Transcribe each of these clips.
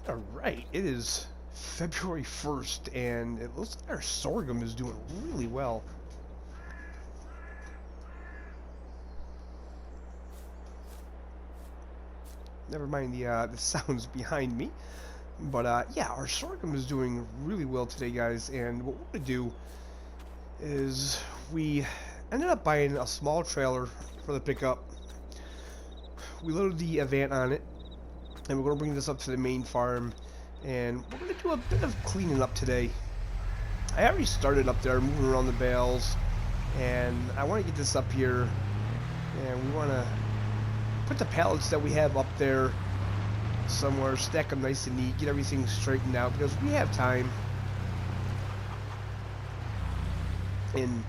Alright, it is February 1st, and it looks like our sorghum is doing really well. Never mind the sounds behind me. But yeah, our sorghum is doing really well today, guys, and what we're going to do is we ended up buying a small trailer for the pickup. We loaded the Avant on it, and we're going to bring this up to the main farm, and we're going to do a bit of cleaning up today. I already started up there moving around the bales, and I want to get this up here, and we want to put the pallets that we have up there somewhere, stack them nice and neat, get everything straightened out, because we have time. And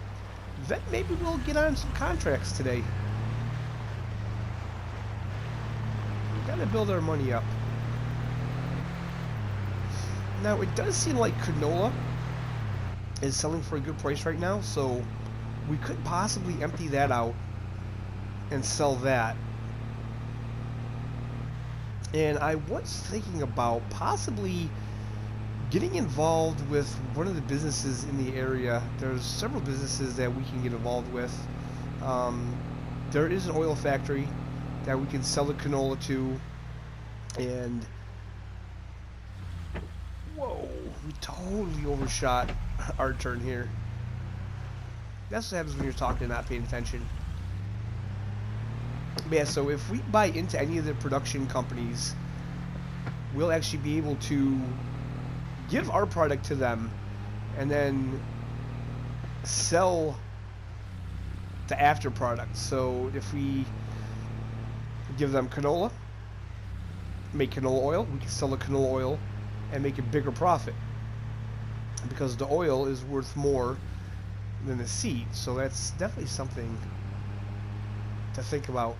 then maybe we'll get on some contracts today. We gotta build our money up. Now, it does seem like canola is selling for a good price right now, so we could possibly empty that out and sell that. And I was thinking about possibly getting involved with one of the businesses in the area. There's several businesses that we can get involved with. There is an oil factory that we can sell the canola to, and whoa, we totally overshot our turn here. That's what happens when you're talking and not paying attention. Yeah, so if we buy into any of the production companies, we'll actually be able to give our product to them and then sell the after product. So if we give them canola, make canola oil, we can sell the canola oil and make a bigger profit, because the oil is worth more than the seed. So that's definitely something to think about.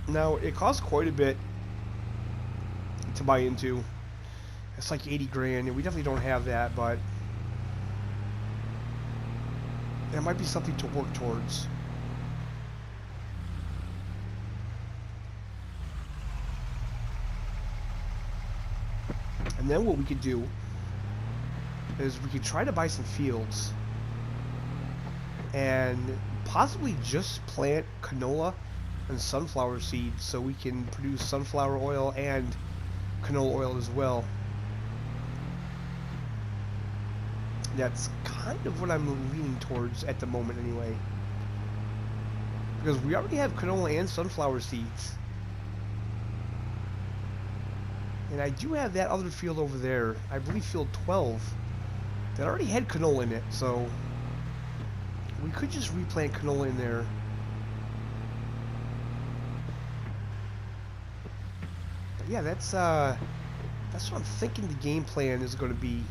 Now, it costs quite a bit to buy into. It's like 80 grand, and we definitely don't have that, but that might be something to work towards. And then what we could do is we could try to buy some fields and possibly just plant canola and sunflower seeds, so we can produce sunflower oil and canola oil as well. That's kind of what I'm leaning towards at the moment anyway, because we already have canola and sunflower seeds, and I do have that other field over there, I believe field 12, that already had canola in it, so we could just replant canola in there. Yeah, that's what I'm thinking the game plan is going to be.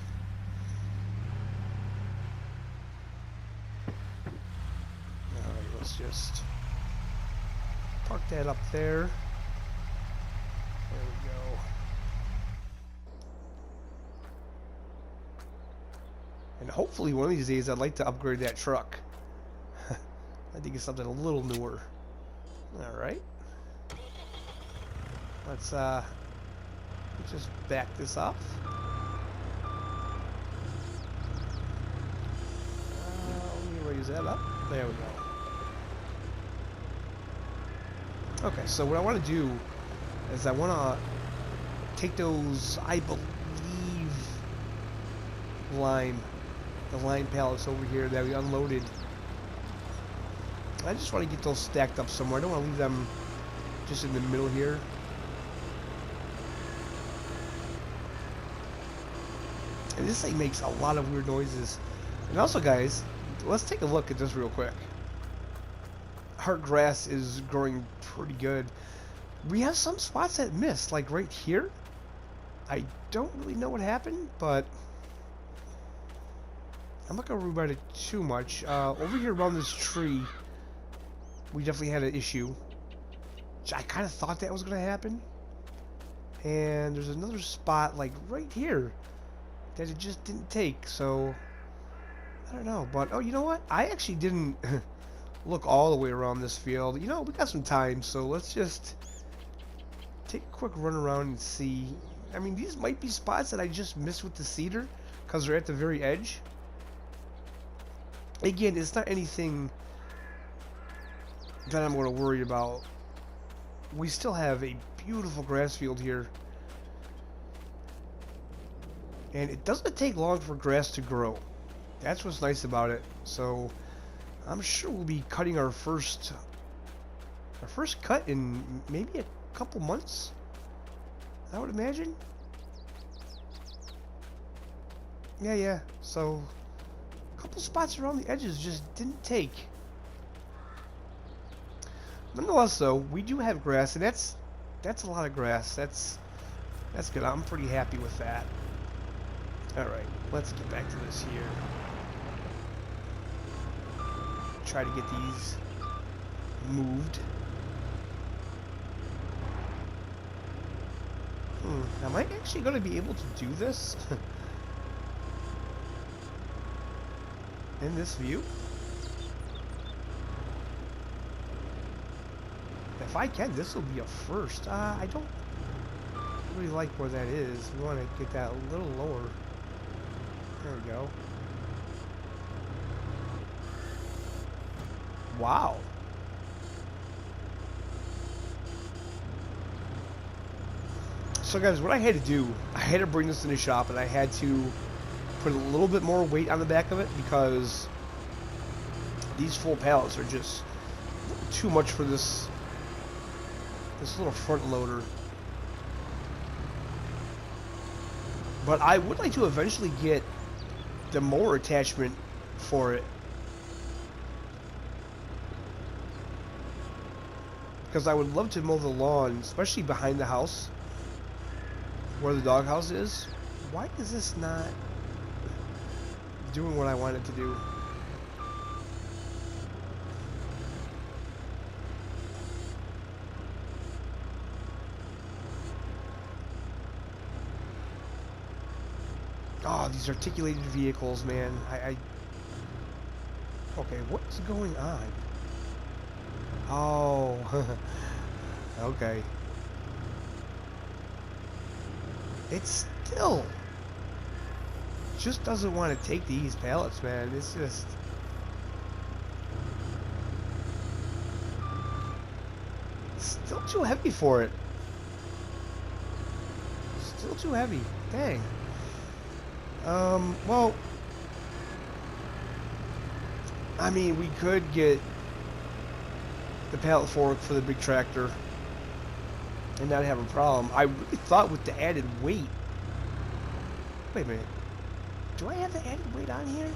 Alright, let's just park that up there. There we go. And hopefully one of these days I'd like to upgrade that truck. I think it's something a little newer. Alright. Let's just back this up. Let me raise that up. There we go. Okay, so what I want to do is I want to take those, I believe, the lime pallets over here that we unloaded. I just want to get those stacked up somewhere. I don't want to leave them just in the middle here. And this thing makes a lot of weird noises. And also, guys, let's take a look at this real quick. Our grass is growing pretty good. We have some spots that missed, like right here. I don't really know what happened, but I'm not going to worry about it too much. Over here around this tree, we definitely had an issue. I kind of thought that was going to happen. And there's another spot, like right here, that it just didn't take, so I don't know. But oh, you know what, I actually didn't look all the way around this field. You know, we got some time, so let's just take a quick run around and see I mean, these might be spots that I just missed with the cedar because they're at the very edge. Again, it's not anything that I'm going to worry about. We still have a beautiful grass field here. And it doesn't take long for grass to grow. That's what's nice about it. So I'm sure we'll be cutting our first cut in maybe a couple months, I would imagine. Yeah. So a couple spots around the edges just didn't take. Nonetheless, though, we do have grass, and that's a lot of grass. That's good. I'm pretty happy with that. All right, let's get back to this here. Try to get these moved. Am I actually going to be able to do this in this view? If I can, this will be a first. I don't really like where that is. We want to get that a little lower. There we go. Wow. So guys, what I had to do, I had to bring this in the shop, and I had to put a little bit more weight on the back of it because these full pallets are just too much for this little front loader. But I would like to eventually get the mower attachment for it, because I would love to mow the lawn, especially behind the house where the doghouse is. Why is this not doing what I want it to do? Oh, these articulated vehicles, man. Okay, what's going on? Oh, okay. It still just doesn't want to take these pallets, man. It's just... still too heavy for it. Still too heavy. Dang. Well, I mean, we could get the pallet fork for the big tractor and not have a problem. I really thought with the added weight... Wait a minute. Do I have the added weight on here?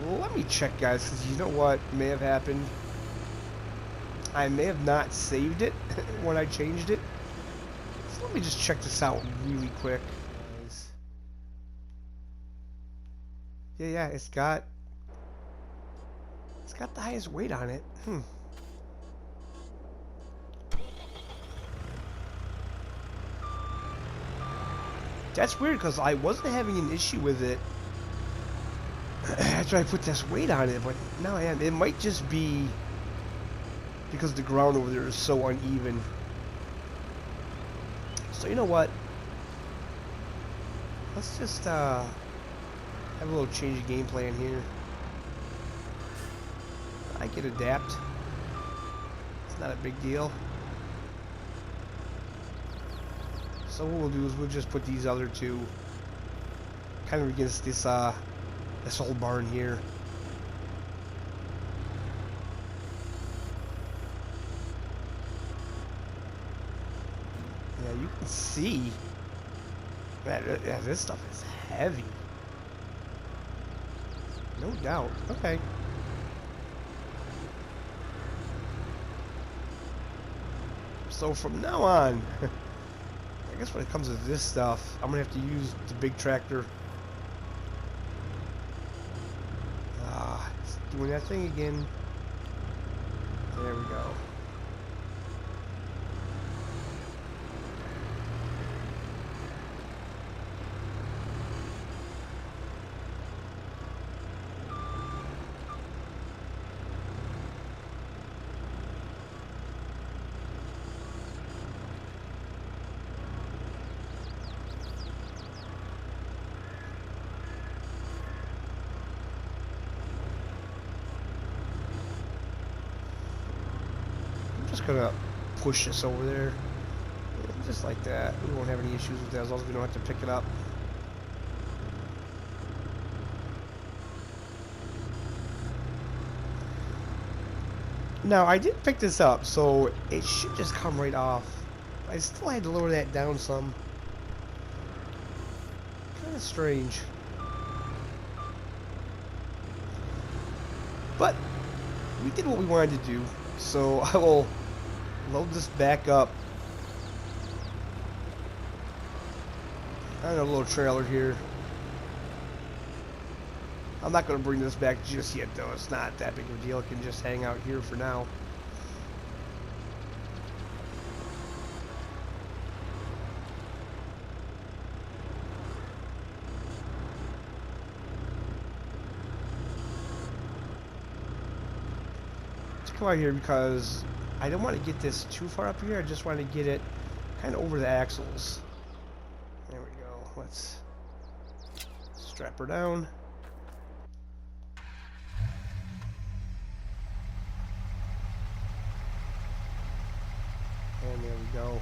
Well, let me check, guys, because you know what may have happened? I may have not saved it when I changed it. So let me just check this out really quick. Yeah, it's got the highest weight on it. That's weird, because I wasn't having an issue with it after I put this weight on it, but now I am. It might just be because the ground over there is so uneven. So you know what? Let's just have a little change of game plan here. I can adapt. It's not a big deal. So what we'll do is we'll just put these other two kind of against this this old barn here. Yeah, you can see that this stuff is heavy. No doubt. Okay. So from now on, I guess when it comes to this stuff, I'm gonna have to use the big tractor. It's doing that thing again. There we go. just gonna push this over there. Just like that. We won't have any issues with that as long as we don't have to pick it up. Now, I did pick this up, so it should just come right off. I still had to lower that down some. Kind of strange. But we did what we wanted to do, so I will load this back up on a little trailer here. I'm not going to bring this back just yet, though. It's not that big of a deal. It can just hang out here for now. Let's come out here because I don't want to get this too far up here. I just want to get it kind of over the axles. There we go. Let's strap her down. And there we go.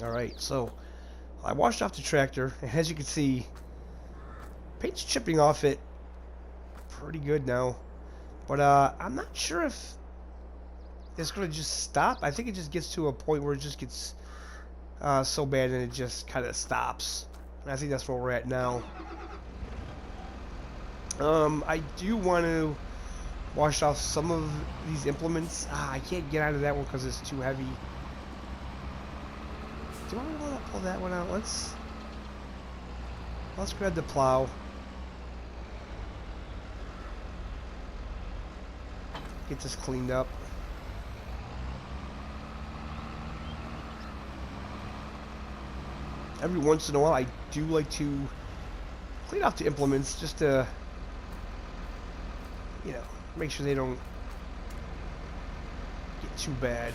Alright, so I washed off the tractor, and as you can see, paint's chipping off it pretty good now. But I'm not sure if it's going to just stop. I think it just gets to a point where it just gets so bad and it just kind of stops. And I think that's where we're at now. I do want to wash off some of these implements. I can't get out of that one because it's too heavy. Do I want to pull that one out? Let's grab the plow. Get this cleaned up. Every once in a while I do like to clean off the implements just to, you know, make sure they don't get too bad.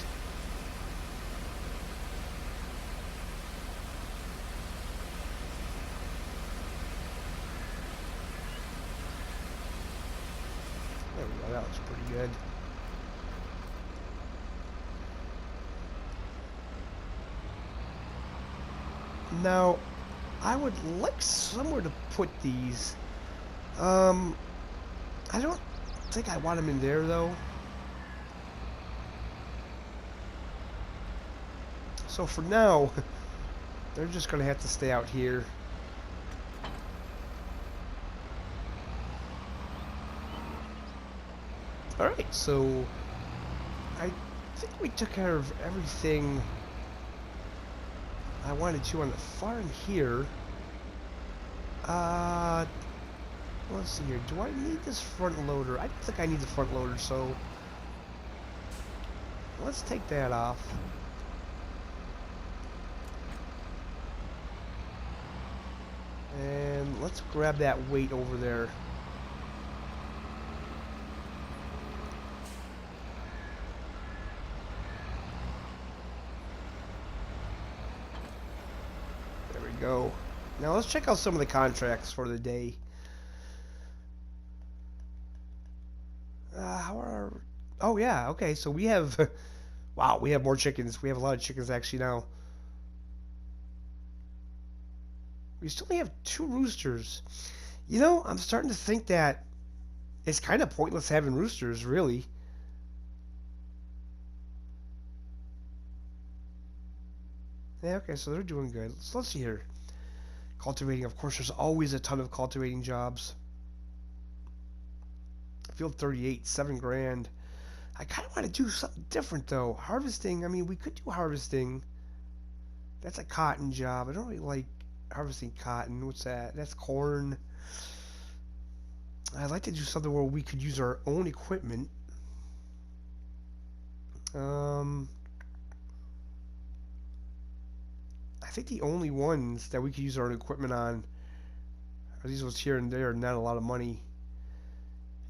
There we go, that looks pretty good. Now, I would like somewhere to put these. I don't think I want them in there though. So for now, they're just gonna have to stay out here. Alright, so I think we took care of everything I wanted to on the farm here. Let's see here. Do I need this front loader? I don't think I need the front loader, so let's take that off. And let's grab that weight over there. There we go. Now let's check out some of the contracts for the day. How are... Oh yeah, okay, so we have... Wow, we have more chickens. We have a lot of chickens actually now. We still only have 2 roosters. You know, I'm starting to think that it's kind of pointless having roosters, really. Yeah, okay, so they're doing good. So let's see here. Cultivating, of course, there's always a ton of cultivating jobs. Field 38, 7 grand. I kind of want to do something different, though. Harvesting, I mean, we could do harvesting. That's a cotton job. I don't really like harvesting cotton. What's that? That's corn. I'd like to do something where we could use our own equipment. I think the only ones that we could use our own equipment on are these ones here, and they are not a lot of money.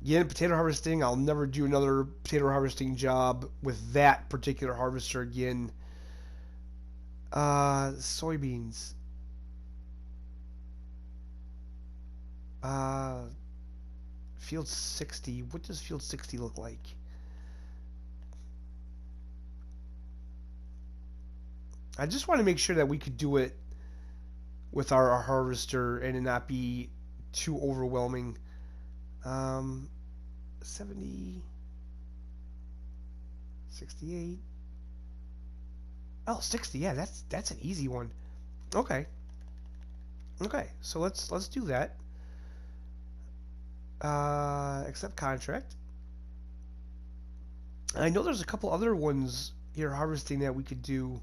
Again, potato harvesting, I'll never do another potato harvesting job with that particular harvester again. Soybeans. Field 60. What does field 60 look like? I just want to make sure that we could do it with our harvester and it not be too overwhelming. 70, 68. Oh, 60. Yeah, that's an easy one. Okay. Okay, so let's do that. Accept contract. I know there's a couple other ones here harvesting that we could do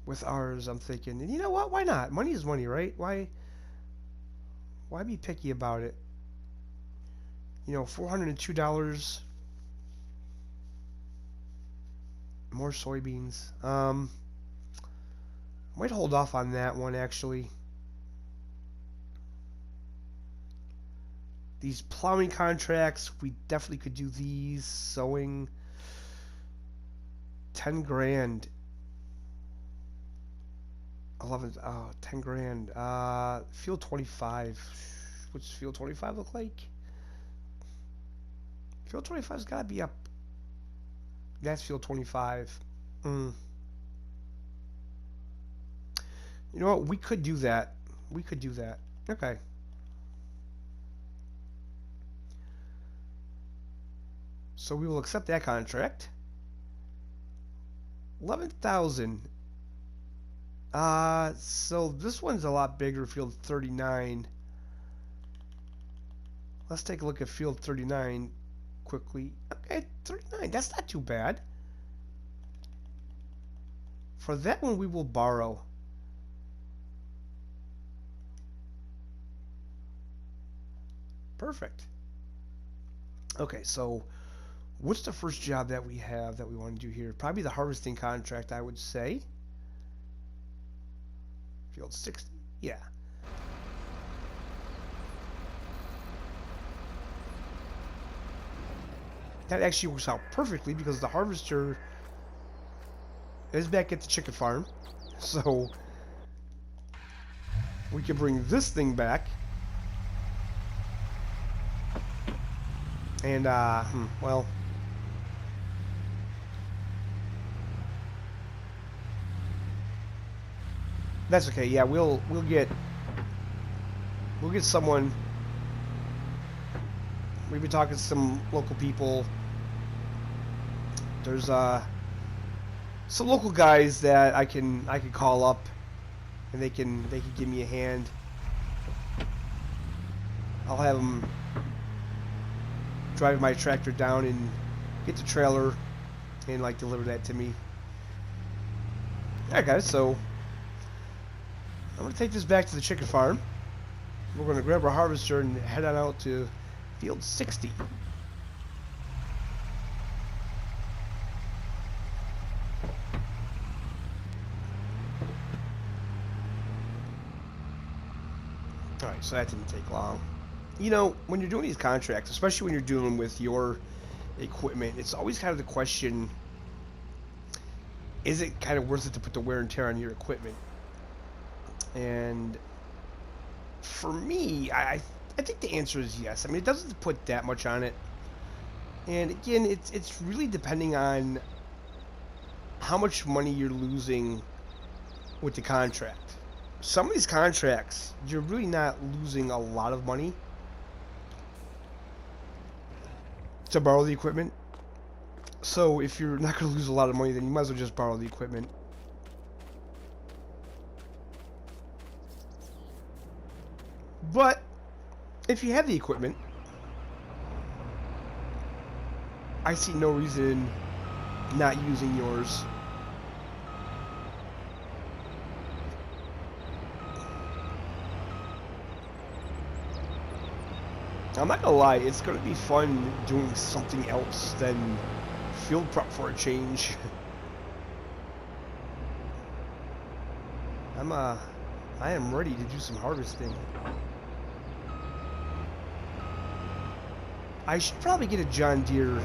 with ours, I'm thinking. And you know what? Why not? Money is money, right? Why be picky about it? You know, $402. More soybeans. Might hold off on that one actually. These plowing contracts, we definitely could do these. Sowing, 10 grand. 11, 10 grand. Field 25. What's field 25 look like? Field 25's gotta be up. That's field 25. You know what? We could do that. We could do that. Okay. So we will accept that contract. 11,000. So this one's a lot bigger, field 39. Let's take a look at field 39 quickly. Okay, 39. That's not too bad. For that one, we will borrow. Perfect. Okay, so what's the first job that we have that we want to do here? Probably the harvesting contract, I would say. Field 60. Yeah. That actually works out perfectly because the harvester is back at the chicken farm. So we can bring this thing back. And, well, that's okay. Yeah, we'll get someone. We've been talking to some local people. There's some local guys that I can call up, and they can give me a hand. I'll have them drive my tractor down and get the trailer and like deliver that to me. Alright guys, so I'm gonna take this back to the chicken farm. We're gonna grab our harvester and head on out to field 60. Alright, so that didn't take long. You know, when you're doing these contracts, especially when you're dealing with your equipment, it's always kind of the question, is it kind of worth it to put the wear and tear on your equipment? And for me, I think the answer is yes. I mean, it doesn't put that much on it. And again, it's really depending on how much money you're losing with the contract. Some of these contracts, you're really not losing a lot of money to borrow the equipment. So if you're not going to lose a lot of money, then you might as well just borrow the equipment. But if you have the equipment, I see no reason not using yours. I'm not gonna lie, it's gonna be fun doing something else than field prep for a change. I am ready to do some harvesting. I should probably get a John Deere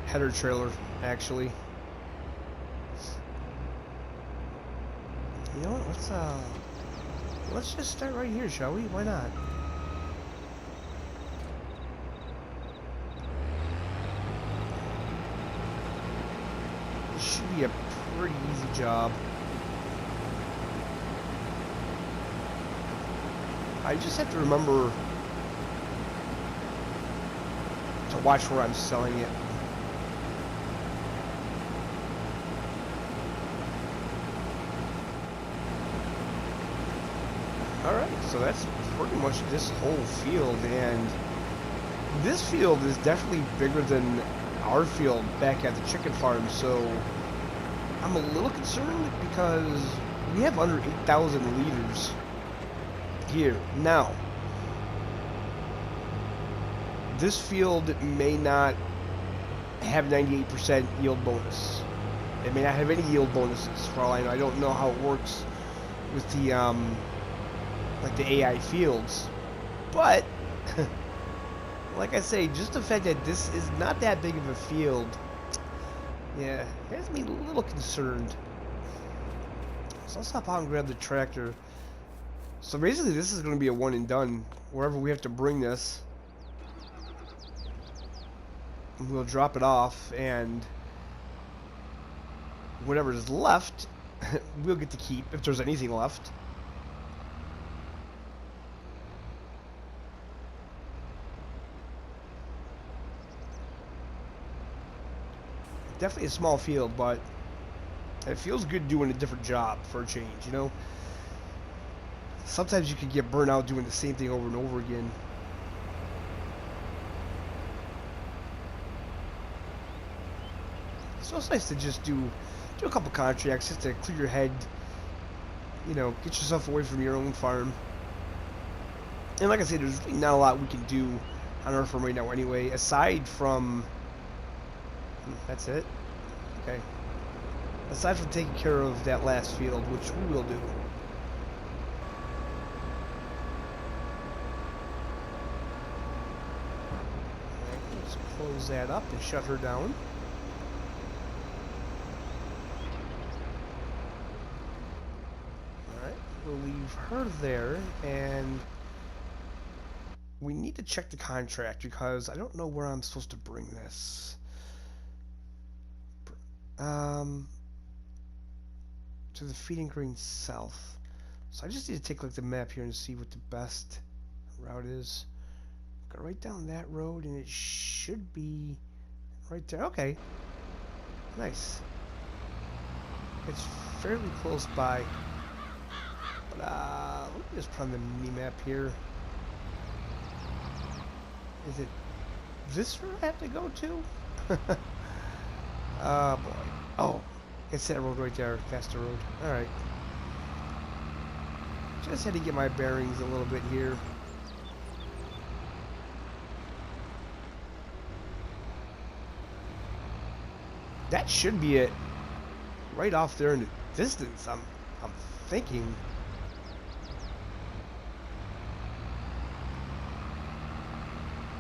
header trailer, actually. You know what, let's just start right here, shall we? Why not? Should be a pretty easy job. I just have to remember to watch where I'm selling it. Alright, so that's pretty much this whole field, and this field is definitely bigger than our field back at the chicken farm, so I'm a little concerned because we have under 8,000 liters here. Now, this field may not have 98% yield bonus. It may not have any yield bonuses, for all I know. I don't know how it works with the like the AI fields, but like I say, just the fact that this is not that big of a field, yeah, has me a little concerned. So let's hop out and grab the tractor. So basically this is going to be a one and done. Wherever we have to bring this, we'll drop it off, and whatever is left, we'll get to keep, if there's anything left. Definitely a small field, but it feels good doing a different job for a change, you know? Sometimes you can get burnt out doing the same thing over and over again. So it's nice to just do a couple contracts just to clear your head, you know, get yourself away from your own farm. And like I said, there's really not a lot we can do on our farm right now anyway, aside from... That's it? Okay. Aside from taking care of that last field, which we will do. Alright, let's close that up and shut her down. Alright, we'll leave her there, and we need to check the contract because I don't know where I'm supposed to bring this. To the feeding green south. So I just need to take a look at the map here and see what the best route is. Go right down that road and it should be right there. Okay. Nice. It's fairly close by. But let me just put on the mini map here. Is it this route I have to go to? Oh boy. Oh, it's that road right there, faster road. Alright. Just had to get my bearings a little bit here. That should be it. Right off there in the distance, I'm thinking.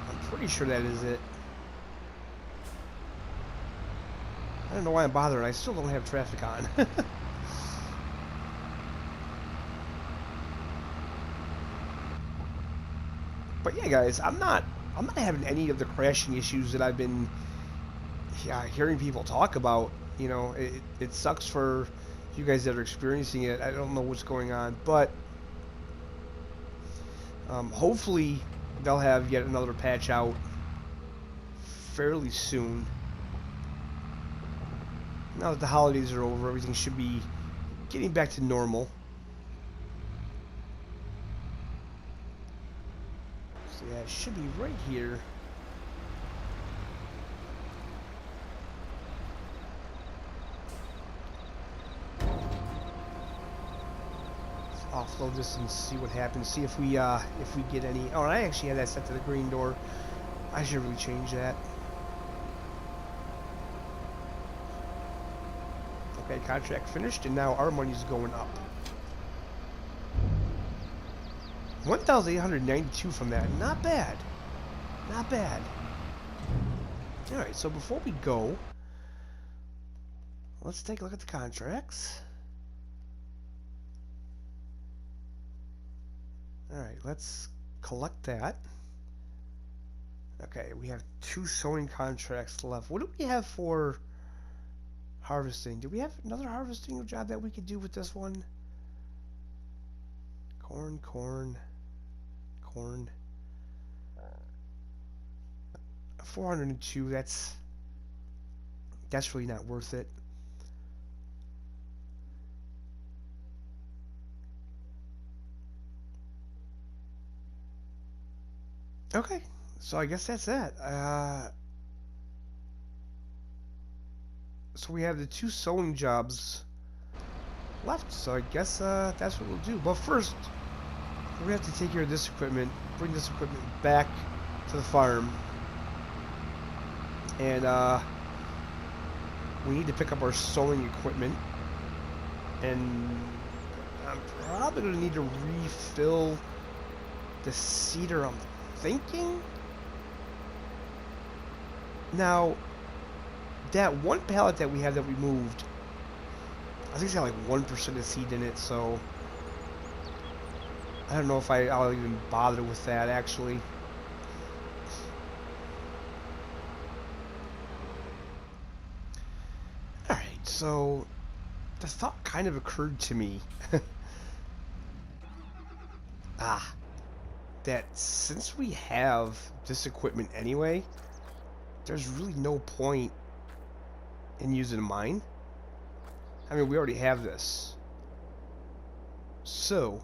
I'm pretty sure that is it. I don't know why I'm bothering. I still don't have traffic on. But yeah, guys, I'm not having any of the crashing issues that I've been hearing people talk about. You know, it sucks for you guys that are experiencing it. I don't know what's going on, but hopefully they'll have yet another patch out fairly soon. Now that the holidays are over, everything should be getting back to normal. So yeah, it should be right here. Let's offload this and see what happens. See if we get any. Oh, and I actually had that set to the green door. I should really change that. Okay, contract finished, and now our money's going up. 1,892 from that. Not bad. Not bad. Alright, so before we go, let's take a look at the contracts. Alright, let's collect that. Okay, we have 2 sewing contracts left. What do we have for Harvesting. Do we have another harvesting job that we could do with this one? Corn, corn, corn. 402, that's really not worth it. Okay, so I guess that's that. So we have the 2 sewing jobs left, so I guess that's what we'll do. But first, we have to take care of this equipment, bring this equipment back to the farm, and we need to pick up our sewing equipment, and I'm probably going to need to refill the cedar, I'm thinking. Now, that one pallet that we have that we moved, I think it's got like 1% of seed in it, so I don't know if I'll even bother with that, actually. Alright, so the thought kind of occurred to me that since we have this equipment anyway, there's really no point in using mine. I mean, we already have this. So,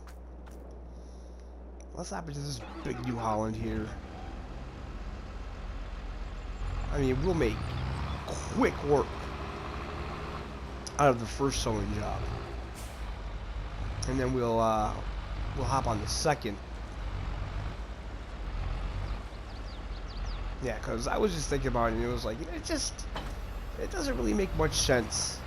let's hop into this big New Holland here. I mean, we'll make quick work out of the first sewing job. And then we'll hop on the second. Yeah, because I was just thinking about it, and it was like, it doesn't really make much sense.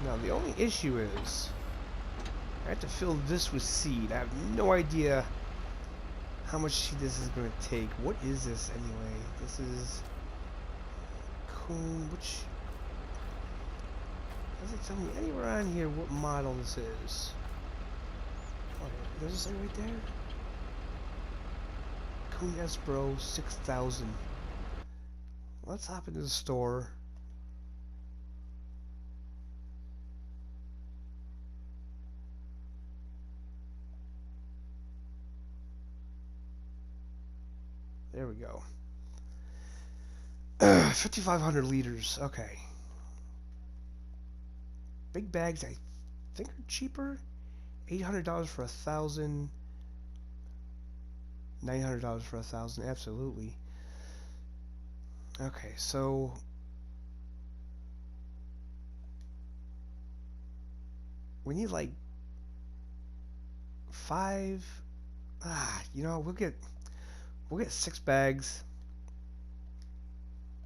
Now, the only issue is I have to fill this with seed. I have no idea how much seed this is going to take. What is this anyway? This is coon, which doesn't tell me anywhere on here what model this is. Oh, does it say right there? Coon Espro 6000. Let's hop into the store. There we go. 5,500 liters. Okay. Big bags, I think, are cheaper. $800 for 1,000. $900 for 1,000. Absolutely. Okay, so we need like 5. You know, we'll get 6 bags.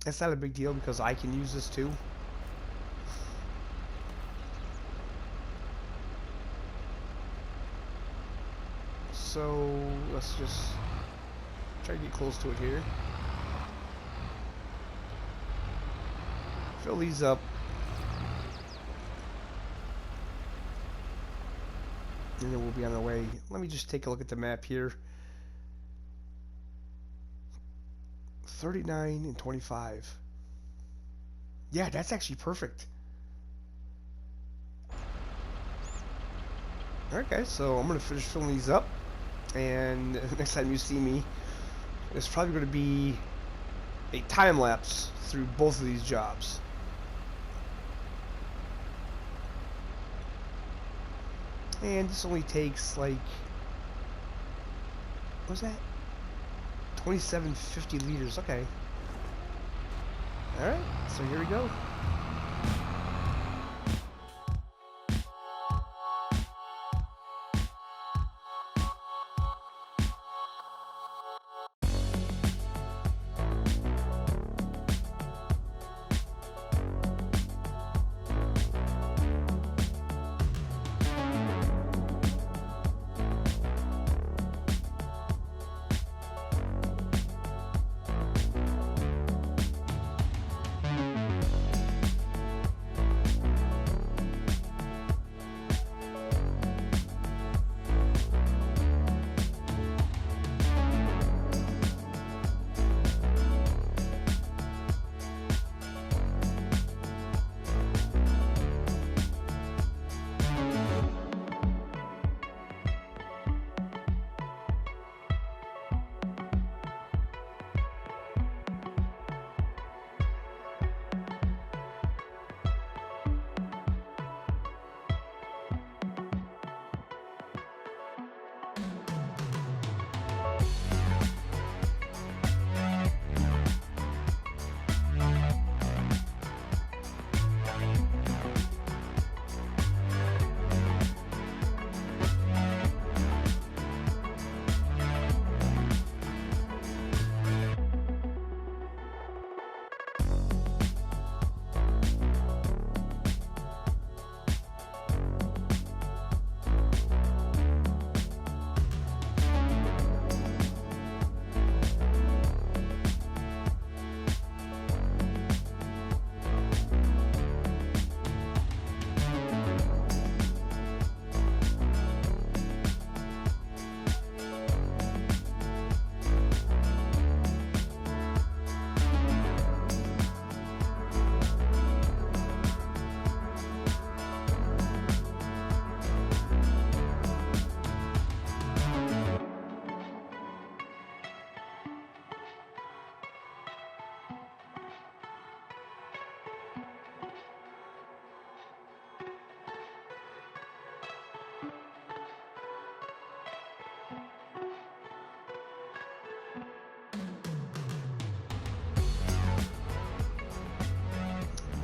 That's not a big deal because I can use this too. So let's just try to get close to it here. Fill these up. And then we'll be on our way. Let me just take a look at the map here. 39 and 25. Yeah, that's actually perfect. Alright guys, so I'm going to finish filling these up. And next time you see me, it's probably going to be a time lapse through both of these jobs. And this only takes like, what was that? 2750 liters. Okay. Alright, so here we go.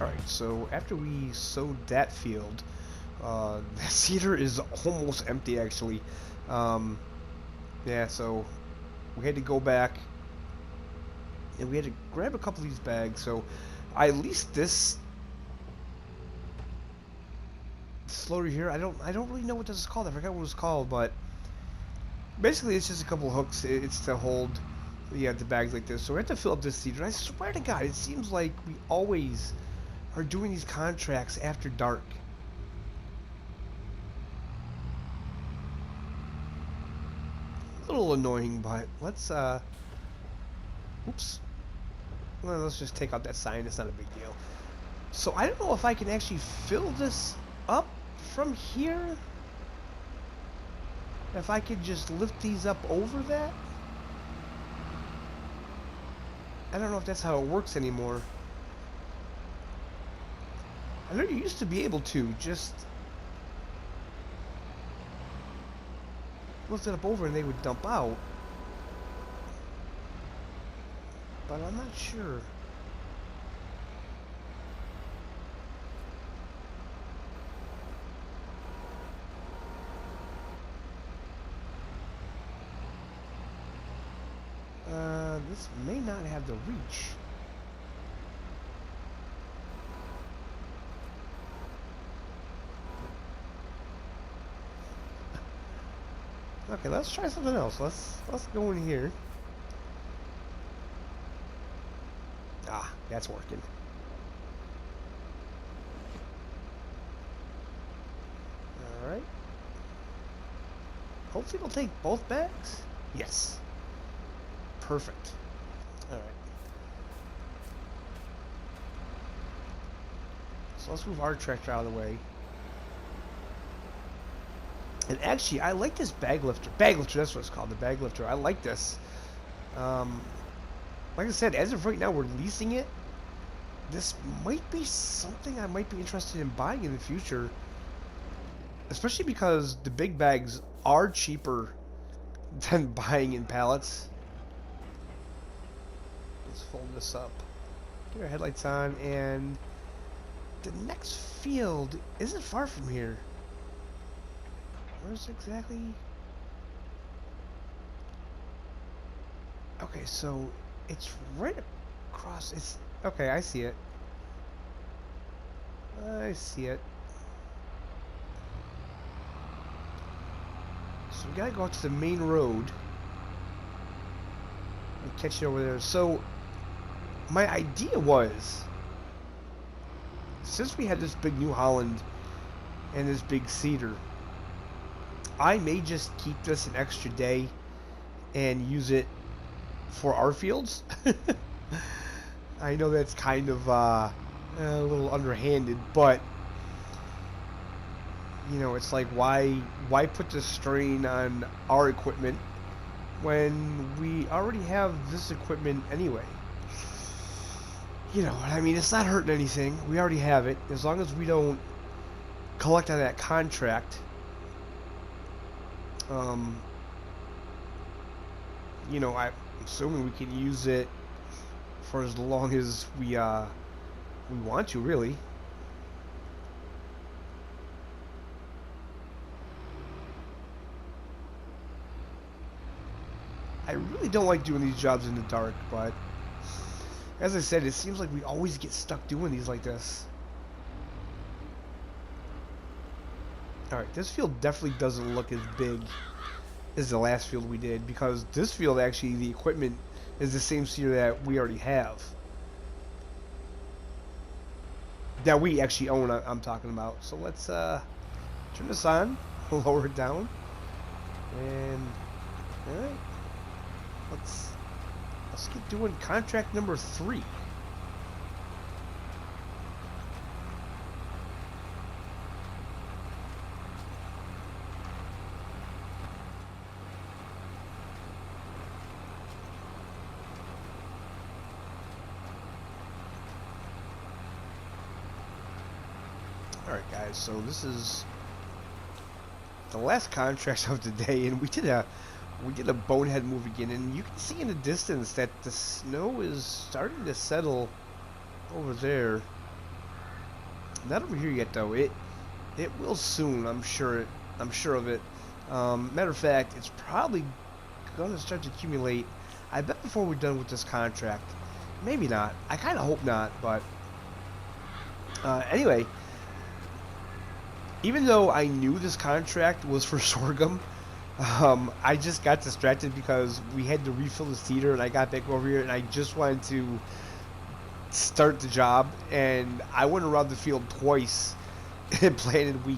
Alright, so after we sowed that field, the seeder is almost empty actually. Yeah, so we had to go back and we had to grab a couple of these bags. So at least this loader here, I don't really know what this is called. I forgot what it was called, but basically it's just a couple of hooks. It's to hold the bags like this. So we have to fill up this seeder. I swear to God, it seems like we always are doing these contracts after dark. A little annoying, but let's oops. Well, let's just take out that sign. It's not a big deal. So I don't know if I can actually fill this up from here. If I could just lift these up over that. I don't know if that's how it works anymore. I know you used to be able to just lift it up over and they would dump out. But I'm not sure. This may not have the reach. Okay, let's try something else. Let's go in here. Ah, that's working. Alright. Hopefully it'll take both bags. Yes. Perfect. Alright. So let's move our tractor out of the way. And actually, I like this bag lifter. Bag lifter, that's what it's called, the bag lifter. I like this. Like I said, as of right now, we're leasing it. This might be something I might be interested in buying in the future. Especially because the big bags are cheaper than buying in pallets. Let's fold this up. Get our headlights on, and the next field isn't far from here. Where's exactly? Okay, so it's right across. It's okay. I see it. I see it. So we gotta go out to the main road and catch it over there. So my idea was, since we had this big New Holland and this big cedar, I may just keep this an extra day and use it for our fields. I know that's kind of a little underhanded, but you know, it's like why put the strain on our equipment when we already have this equipment anyway? You know, I mean, it's not hurting anything. We already have it. As long as we don't collect on that contract. You know, I'm assuming we can use it for as long as we want to, really. I really don't like doing these jobs in the dark, but as I said, it seems like we always get stuck doing these like this. Alright, this field definitely doesn't look as big as the last field we did, because this field, actually, the equipment is the same seeder that we already have. That we actually own, I'm talking about. So let's turn this on, lower it down, and alright, let's get doing contract number 3. Alright guys, so this is the last contract of the day, and we did a bonehead move again, and you can see in the distance that the snow is starting to settle over there. Not over here yet, though. It will soon. I'm sure. I'm sure of it. Matter of fact, it's probably gonna start to accumulate. I bet before we're done with this contract. Maybe not. I kind of hope not. But anyway, even though I knew this contract was for sorghum, I just got distracted because we had to refill the seeder, and I got back over here, and I just wanted to start the job, and I went around the field twice and planted wheat.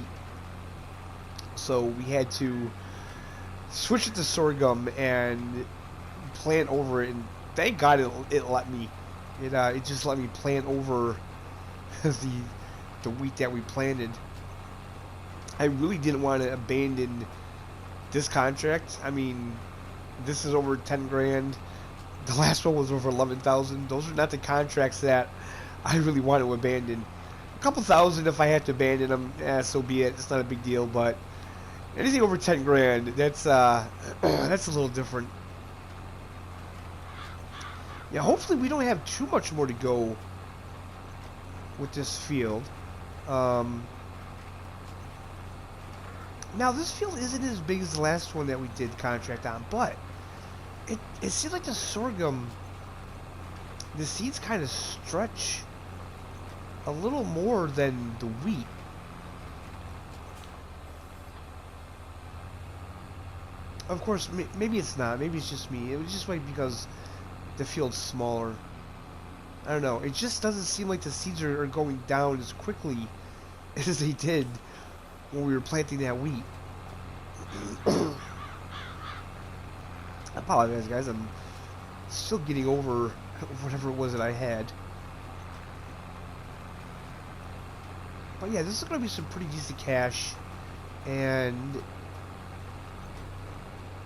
So we had to switch it to sorghum and plant over it, and thank God it let me. It just let me plant over the wheat that we planted. I really didn't want to abandon this contract. I mean, this is over 10 grand. The last one was over 11,000. Those are not the contracts that I really want to abandon. A couple thousand if I have to abandon them, so be it. It's not a big deal, but anything over 10 grand, that's that's a little different. Yeah, hopefully we don't have too much more to go with this field. Now this field isn't as big as the last one that we did contract on, but it seems like the sorghum, the seeds kind of stretch a little more than the wheat. Of course, maybe it's not. Maybe it's just me. It was just like because the field's smaller. I don't know. It just doesn't seem like the seeds are going down as quickly as they did when we were planting that wheat. I apologize, guys. I'm still getting over whatever it was that I had. But yeah, this is going to be some pretty decent cash. And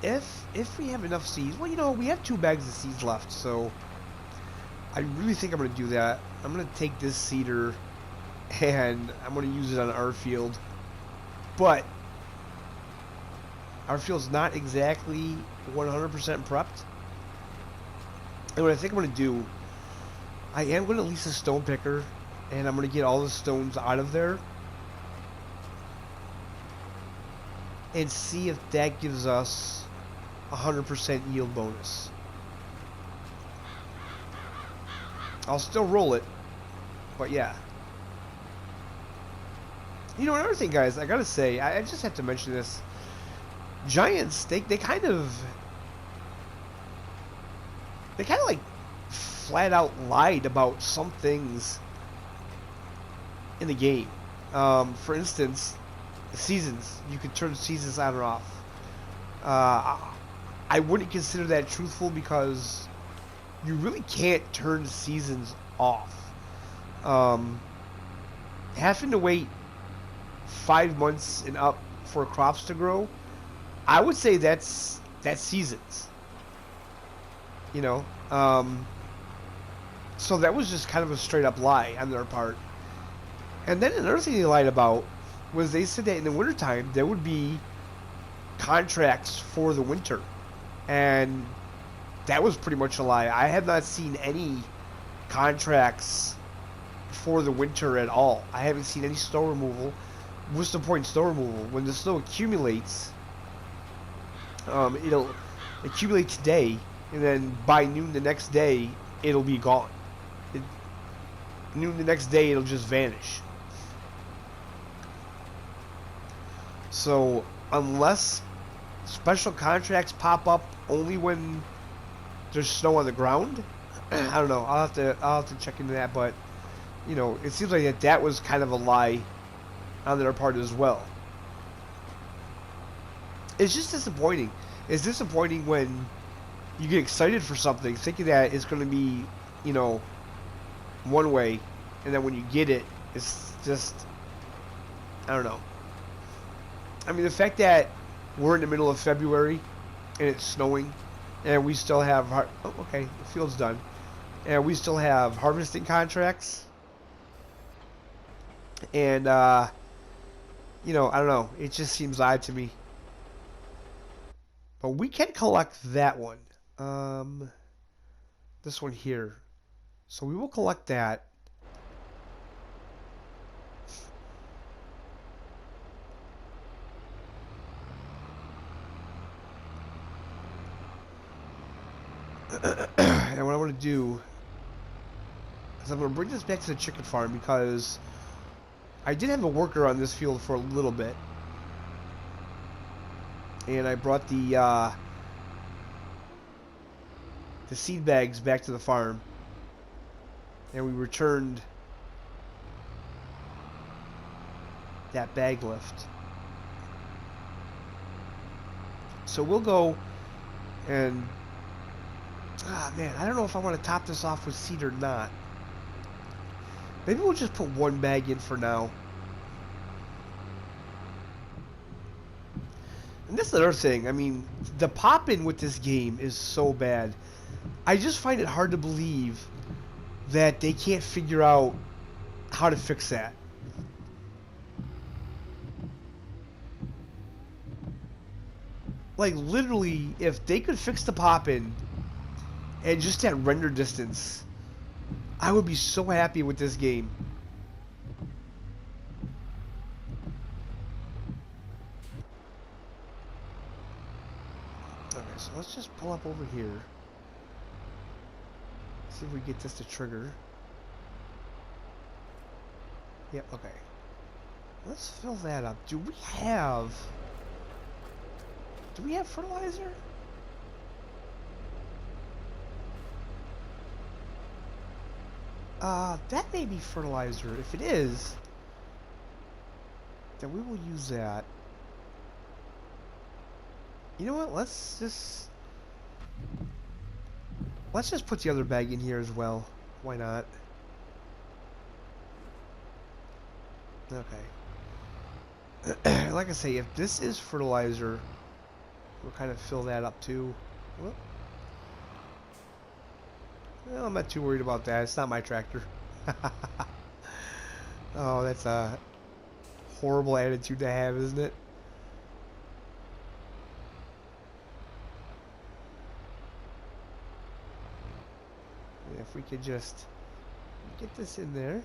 if we have enough seeds, well, you know, we have 2 bags of seeds left, so I really think I'm going to do that. I'm going to take this seeder and I'm going to use it on our field. But our field's not exactly 100% prepped. And what I think I'm going to do, I am going to lease a stone picker, and I'm going to get all the stones out of there and see if that gives us 100% yield bonus. I'll still roll it, but yeah. You know, another thing, guys, I gotta say, I just have to mention this. Giants, they kind of like flat out lied about some things in the game. For instance, seasons. You could turn seasons on or off. I wouldn't consider that truthful because you really can't turn seasons off. Having to wait 5 months and up for crops to grow, I would say that's seasons. You know, so that was just kind of a straight up lie on their part. And then another thing they lied about was they said that in the wintertime there would be contracts for the winter. And that was pretty much a lie. I have not seen any contracts for the winter at all. I haven't seen any snow removal. What's the point in snow removal? When the snow accumulates, it'll accumulate today, and then by noon the next day, it'll be gone. Noon the next day, it'll just vanish. So, unless special contracts pop up only when there's snow on the ground, I don't know. I'll have to check into that, but you know, it seems like that was kind of a lie on their part as well. It's just disappointing. It's disappointing when you get excited for something, thinking that it's going to be, you know, one way, and then when you get it, it's just, I don't know. I mean, the fact that we're in the middle of February and it's snowing, and we still have, oh, okay, the field's done, and we still have harvesting contracts, and you know, I don't know, it just seems odd to me. But we can collect that one, this one here, so we will collect that. And what I want to do is I'm going to bring this back to the chicken farm because I did have a worker on this field for a little bit. And I brought the seed bags back to the farm. And we returned that bag lift. So we'll go and... Ah, man, I don't know if I want to top this off with seed or not. Maybe we'll just put one bag in for now. And that's the other thing. I mean, the pop-in with this game is so bad. I just find it hard to believe that they can't figure out how to fix that. Like, literally, if they could fix the pop-in and just that render distance, I would be so happy with this game. Okay, so let's just pull up over here. See if we get this to trigger. Yep, okay. Let's fill that up. Do we have fertilizer? That may be fertilizer. If it is, then we will use that. You know what? Let's just put the other bag in here as well. Why not? Okay. Like I say, if this is fertilizer, we'll kind of fill that up too. Whoop. Well, I'm not too worried about that. It's not my tractor. Oh, that's a horrible attitude to have, isn't it? If we could just get this in there.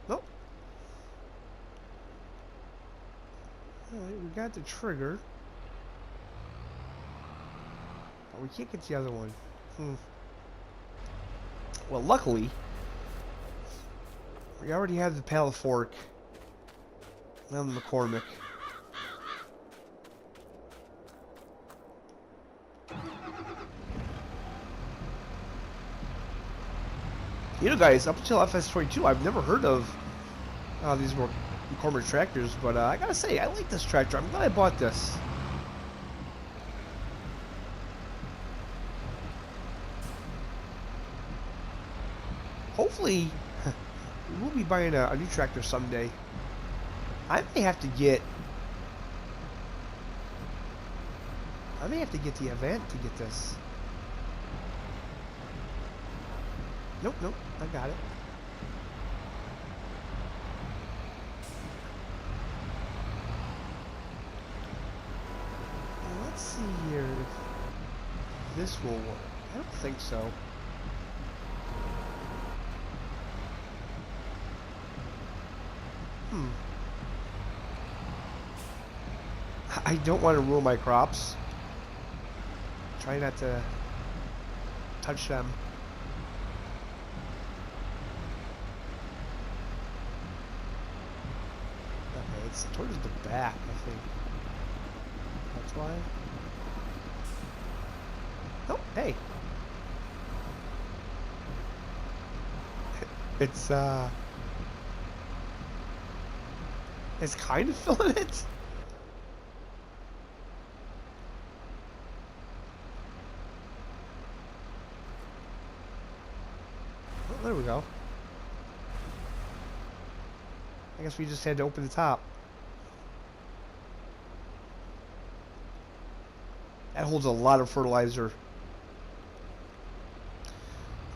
Nope. Alright, we got the trigger. But we can't get the other one. Well, luckily, we already have the paddle fork and the McCormick. You know, guys, up until FS22, I've never heard of these McCormick tractors, but I gotta say, I like this tractor. I'm glad I bought this. Hopefully, we'll be buying a new tractor someday. I may have to get the event to get this. Nope, I got it. Now let's see here if this will work. I don't think so. I don't want to ruin my crops. Try not to touch them. Okay, it's towards the back, I think. That's why. Oh, hey. It's kind of filling it. Oh, there we go. I guess we just had to open the top. That holds a lot of fertilizer.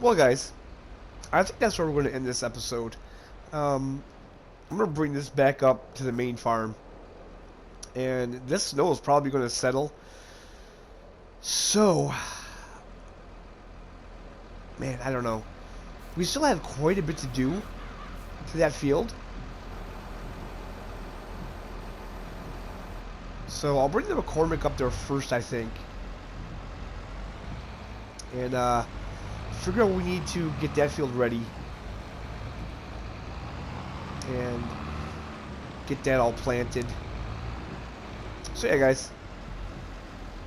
Well, guys, I think that's where we're going to end this episode. I'm going to bring this back up to the main farm. And this snow is probably going to settle. So, man, I don't know. We still have quite a bit to do to that field. So I'll bring the McCormick up there first, I think. And figure out what we need to get that field ready. And get that all planted. So yeah, guys.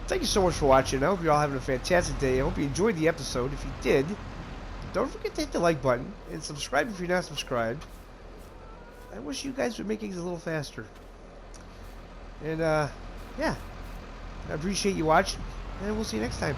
Thank you so much for watching. I hope you're all having a fantastic day. I hope you enjoyed the episode. If you did, don't forget to hit the like button. And subscribe if you're not subscribed. I wish you guys would make things a little faster. And, yeah. I appreciate you watching. And we'll see you next time.